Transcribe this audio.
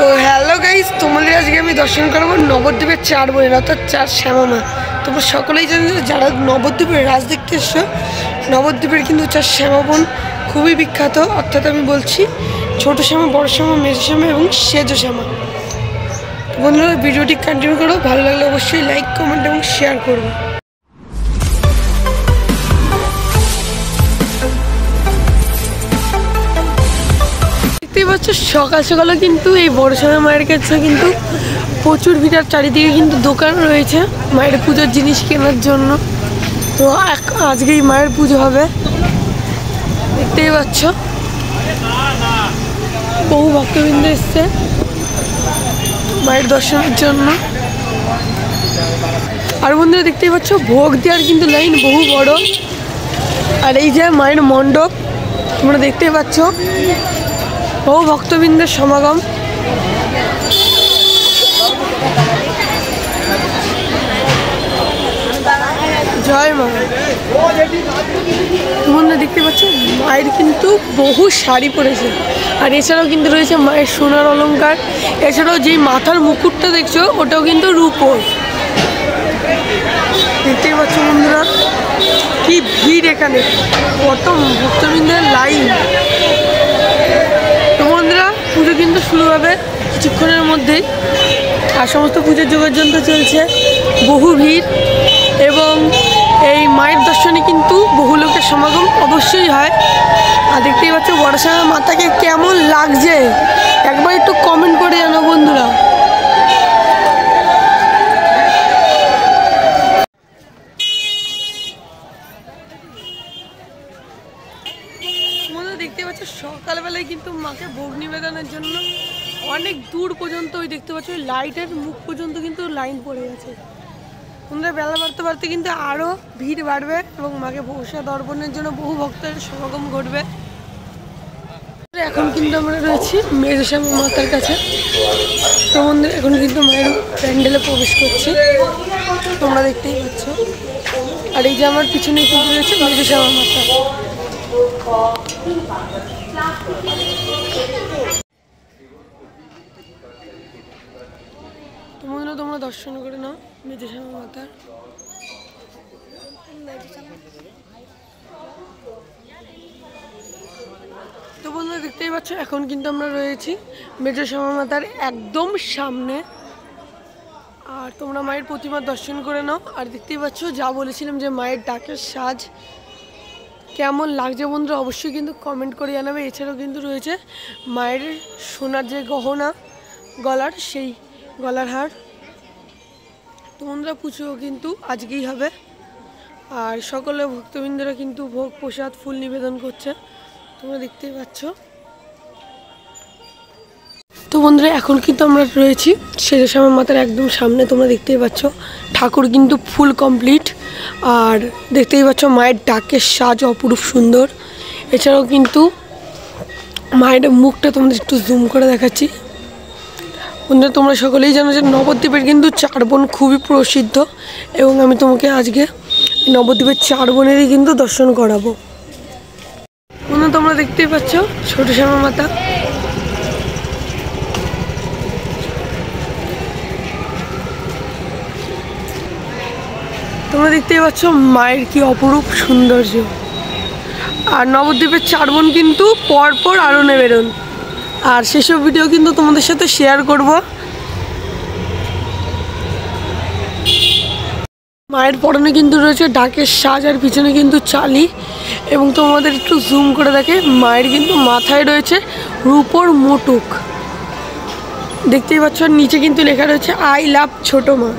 তো hello guys, তোমাদের আজকে আমি দর্শন করবো নবদ্বীপের 4 বোনের অর্থাৎ 4 শ্যামা মা। তোমরা সকলেই জানো যে যারা নবদ্বীপের রাজ দেখতে এসছো, নবদ্বীপের কিন্তু 4 শ্যামা বোন খুবই বিখ্যাত। অর্থাৎ আমি বলছি ছোট শ্যামা, বড় শ্যামা, মেজো শ্যামা এবং সেজ শ্যামা। বন্ধুরা ভিডিওটি কন্টিনিউ করো, ভালো লাগলে অবশ্যই লাইক, কমেন্ট এবং শেয়ার করবো। সকাল সকালও কিন্তু এই বড় শ্যামা মায়ের কাছে কিন্তু প্রচুর ভিড়, চারিদিকে কিন্তু দোকান রয়েছে মায়ের পুজোর জিনিস কেনার জন্য। তো আজকেই মায়ের পুজো হবে, দেখতেই পাচ্ছ বহু ভক্তবৃন্দ এসছে মায়ের দর্শনের জন্য। আর বন্ধুরা দেখতেই পাচ্ছ ভোগ দেওয়ার কিন্তু লাইন বহু বড়। আর এই যে মায়ের মণ্ডপ তোমরা দেখতেই পাচ্ছ, বহু ভক্তবৃন্দের সমাগম। জয় মা। তোমরা দেখতে পাচ্ছ মায়ের কিন্তু বহু শাড়ি পরেছে। আর এছাড়াও কিন্তু রয়েছে মায়ের সোনার অলংকার। এছাড়াও যেই মাথার মুকুটটা দেখছো ওটাও কিন্তু রূপোর। দেখতেই পাচ্ছ বন্ধুরা কি ভিড়, এখানে কত ভক্তবৃন্দের লাইন। পুজো কিন্তু শুরু হবে কিছুক্ষণের মধ্যেই। আর সমস্ত পুজোর যোগাযন্ত্র চলছে, বহু ভিড় এবং এই মায়ের দর্শনে কিন্তু বহু লোকের সমাগম অবশ্যই হয়। আর দেখতেই পাচ্ছ বড় শ্যামা মাতাকে কেমন লাগছে একবার একটু কমেন্ট করে জানো বন্ধুরা। দেখতে পাচ্ছ সকালবেলায় কিন্তু মাকে ভোগ নিবেদনের জন্য অনেক দূর পর্যন্ত ওই দেখতে পাচ্ছ ওই লাইটের মুখ পর্যন্ত কিন্তু লাইন পড়ে গেছে। তোমরা বেলা বাড়তে বাড়তে কিন্তু আরও ভিড় বাড়বে এবং মাকে প্রসাদ অর্পণের জন্য বহু ভক্তের সমাগম ঘটবে। এখন কিন্তু আমরা রয়েছি মেজো শ্যামা মাতার কাছে। তো বন্ধুরা এখন কিন্তু মায়ের প্যান্ডেলে প্রবেশ করছি, তোমরা দেখতেই পাচ্ছ। আর এই যে আমার পিছনে কিন্তু রয়েছে মেজো শ্যামা মাতা। তোমরা দর্শন করে নাও মেজো শ্যামা মাতার। তো বন্ধুরা দেখতেই পাচ্ছ এখন কিন্তু আমরা রয়েছি মেজো শ্যামা মাতার একদম সামনে। আর তোমরা মায়ের প্রতিমা দর্শন করে নাও। আর দেখতেই পাচ্ছ যা বলেছিলাম যে মায়ের ডাকের সাজ কেমন লাগছে বন্ধুরা অবশ্যই কিন্তু কমেন্ট করে জানাবে। এছাড়াও কিন্তু রয়েছে মায়ের সোনার যে গহনা গলার, সেই গলার হার। তো বন্ধুরা পুজো কিন্তু আজকেই হবে। আর সকলে ভক্তবৃন্দরা কিন্তু ভোগ প্রসাদ ফুল নিবেদন করছে, তোমরা দেখতেই পাচ্ছ। তো বন্ধুরা এখন কিন্তু আমরা রয়েছি সেজো শ্যামা মাতার একদম সামনে, তোমরা দেখতেই পাচ্ছ ঠাকুর কিন্তু ফুল কমপ্লিট। আর দেখতেই পাচ্ছ মায়ের ডাকের সাজ অপরূপ সুন্দর। এছাড়াও কিন্তু মায়ের মুখটা তোমাদের একটু জুম করে দেখাচ্ছি। বন্ধুরা তোমরা সকলেই জানো যে নবদ্বীপের কিন্তু 4 বোন খুবই প্রসিদ্ধ এবং আমি তোমাকে আজকে নবদ্বীপের 4 বোনেরই কিন্তু দর্শন করাবো। বন্ধুরা তোমরা দেখতেই পাচ্ছ ছোট শ্যামা মাতা। তোমরা দেখতেই পাচ্ছ মায়ের কি অপরূপ সৌন্দর্য। আর নবদ্বীপের 4 বোন কিন্তু পরপর আরোনে বেরোন। আর সেসব ভিডিও কিন্তু তোমাদের সাথে শেয়ার করব। মায়ের পরনে কিন্তু রয়েছে ডাকের সাজ আর পিছনে কিন্তু চালি। এবং তোমাদের একটু জুম করে দেখে মায়ের কিন্তু মাথায় রয়েছে রূপোর মুকুট, দেখতেই পাচ্ছ। আর নিচে কিন্তু লেখা রয়েছে আই লাভ ছোট মা।